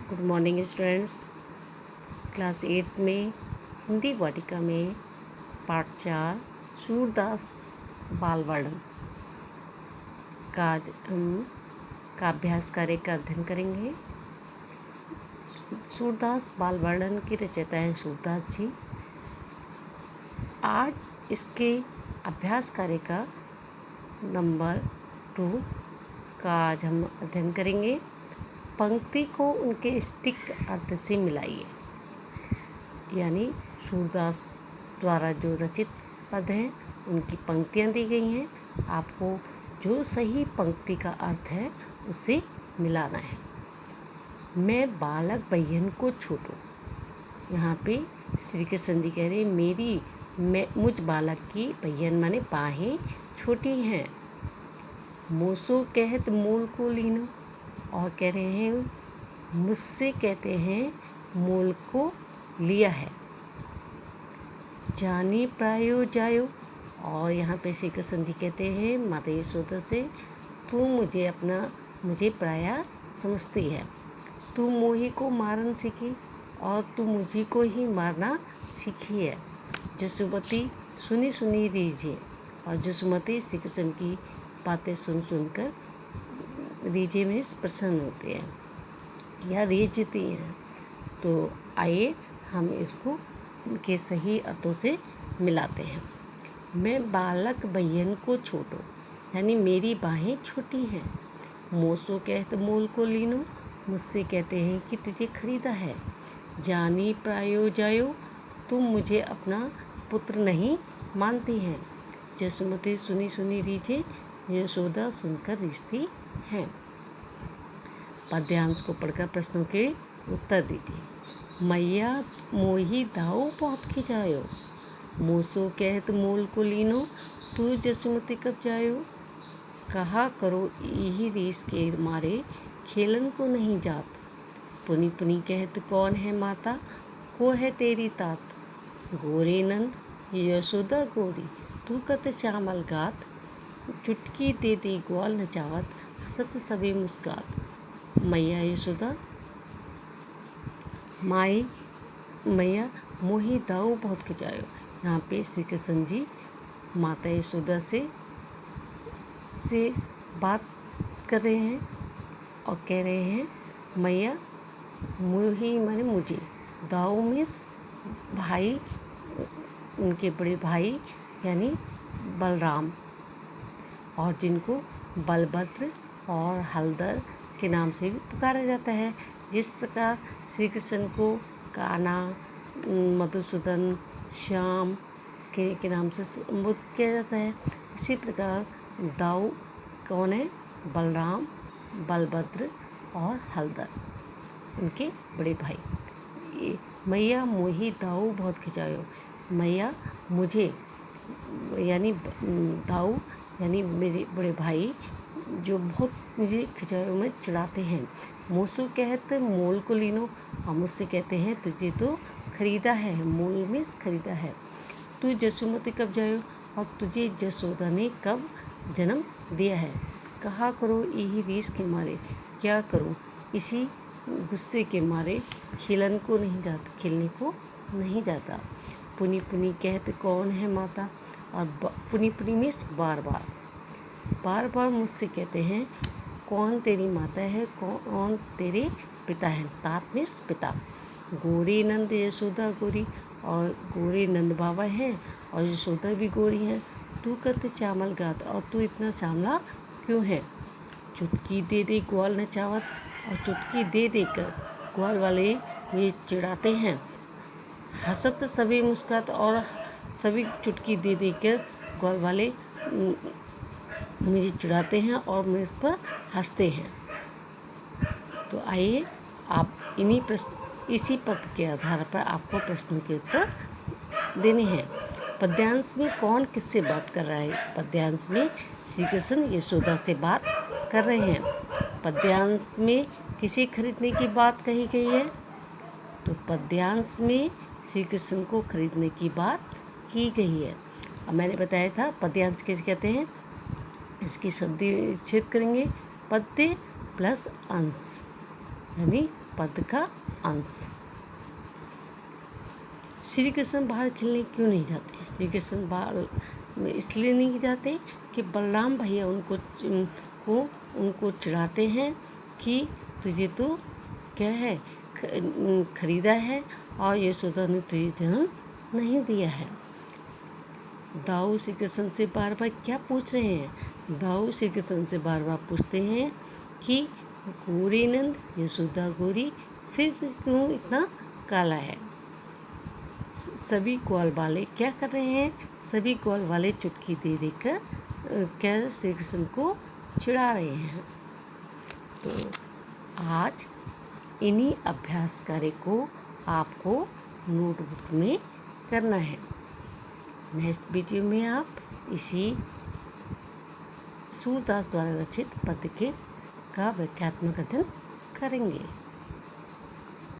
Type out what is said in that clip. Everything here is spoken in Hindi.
Good morning students. क्लास 8 में हिंदी वाटिका में पाठ 4 सूरदास बाल वर्णन का आज हम अभ्यास कार्य का अध्ययन करेंगे। सूरदास बाल वर्णन के रचयिता हैं सूरदास जी। आज इसके अभ्यास कार्य का नंबर 2 का आज हम अध्ययन करेंगे। पंक्ति को उनके सटीक अर्थ से मिलाइए। यानी सूरदास द्वारा जो रचित पद हैं उनकी पंक्तियाँ दी गई हैं, आपको जो सही पंक्ति का अर्थ है उसे मिलाना है। मैं बालक बहन को छूटूं। यहाँ पे श्री कृष्ण जी कह रहे मुझ बालक की बहन माने बाहें छोटी हैं। मोसो कहत मूल को लीनो, और कह रहे हैं मुझसे कहते हैं मूल को लिया है। जानी प्रायो जायो, और यहाँ पे श्री कृष्ण जी कहते हैं माता यशोदा से तू मुझे प्राया समझती है। तू मोही को मारन सीखी, और तू मुझी को ही मारना सीखी है। जसुमती सुनी सुनी रीझे, और जसुमती श्री कृष्ण की बातें सुन सुनकर रीझे में प्रसन्न होते हैं या रीझती हैं। तो आइए हम इसको इनके सही अर्थों से मिलाते हैं। मैं बालक बहन को छोटो, यानी मेरी बाहें छोटी हैं। मोसो कहत मोल को लीनो, मुझसे कहते हैं कि तुझे खरीदा है। जानी प्रायो जायो, तुम मुझे अपना पुत्र नहीं मानती हैं। जसुमती सुनी सुनी रीझे, यशोदा सुनकर रिश्ती हैं। पद्यांश को पढ़कर प्रश्नों के उत्तर दीजिए। मैया मोही दाऊ बहुत खिंचायो, मोसो कहत मोल को लीनो, तू जसुमती कब जायो। कहा करो यही रीस के मारे, खेलन को नहीं जात। पुनी पुनी कहत कौन है माता, को है तेरी तात। गोरे नंद यशोदा गोरी, तू कत श्यामल गात। चुटकी दे दी ग्वाल नचावत, हसत सभी मुस्कात। मैया यशोदा मैया मोही दाऊ बहुत खिंचायो। यहाँ पे श्री कृष्ण जी माता यशोदा से बात कर रहे हैं और कह रहे हैं मैया मोही माने मुझे, दाऊ मीन्स भाई, उनके बड़े भाई यानी बलराम, और जिनको बलभद्र और हलधर के नाम से भी पुकारा जाता है। जिस प्रकार श्री कृष्ण को कान्हा, मधुसूदन, श्याम के नाम से संबोधित किया जाता है, इसी प्रकार दाऊ कौन है, बलराम, बलभद्र और हलधर, उनके बड़े भाई। मैया मोही दाऊ बहुत खिंचायो, मैया मुझे यानी दाऊ यानी मेरे बड़े भाई जो बहुत मुझे खिंचावे में चढ़ाते हैं। मोसू कहते मोल को लीनो, और मुझसे कहते हैं तुझे तो खरीदा है। मोल में खरीदा है। तू जसुमती कब जायो, और तुझे जसोदा ने कब जन्म दिया है। कहा करो यही रीस के मारे, क्या करूं इसी गुस्से के मारे, खेलने को नहीं जाता। पुनी पुनी कहते कौन है माता, और पुनी पुनी मीन्स बार बार मुझसे कहते हैं कौन तेरी माता है, कौन तेरे पिता हैं। तात मीन्स पिता। गोरी नंद यशोदा गोरी, और गोरे नंद बाबा हैं और यशोदा भी गोरी हैं। तू कत श्यामल गात, और तू इतना श्यामला क्यों है। चुटकी दे दे ग्वाल नचावत, और चुटकी दे देकर ग्वाल वाले ये चिढ़ाते हैं। हंसत सभी मुस्कात, और सभी चुटकी दे देकर ग्वाल वाले मुझे चिढ़ाते हैं और मुझ पर हंसते हैं। तो आइए आप इसी पद के आधार पर आपको प्रश्नों के उत्तर देने हैं। पद्यांश में कौन किससे बात कर रहा है। पद्यांश में श्री कृष्ण यशोदा से बात कर रहे हैं। पद्यांश में किसे खरीदने की बात कही गई है, तो पद्यांश में श्री कृष्ण को खरीदने की बात की गई है। अब मैंने बताया था पद्यांश किसे कहते हैं। इसकी संधि छेद करेंगे, पद्य प्लस अंश, यानी पद का अंश। श्री कृष्ण बाहर खेलने क्यों नहीं जाते? श्री कृष्ण बाहर इसलिए नहीं जाते कि बलराम भैया उनको चिढ़ाते हैं कि तुझे तो क्या है खरीदा है और यशोदा ने तुझे जन्म नहीं दिया है। दाऊ श्री कृष्ण से बार बार क्या पूछ रहे हैं? दाऊ श्री कृष्ण से बार बार पूछते हैं कि गोरी नंद यशोदा गोरी फिर क्यों इतना काला है। सभी ग्वाल वाले क्या कर रहे हैं? सभी ग्वाल वाले चुटकी दे देकर क्या श्री कृष्ण को चिढ़ा रहे हैं। तो आज इन्हीं अभ्यास कार्य को आपको नोटबुक में करना है। नेक्स्ट वीडियो में आप इसी सूरदास द्वारा रचित पद्य का व्याख्यात्मक अध्ययन करेंगे।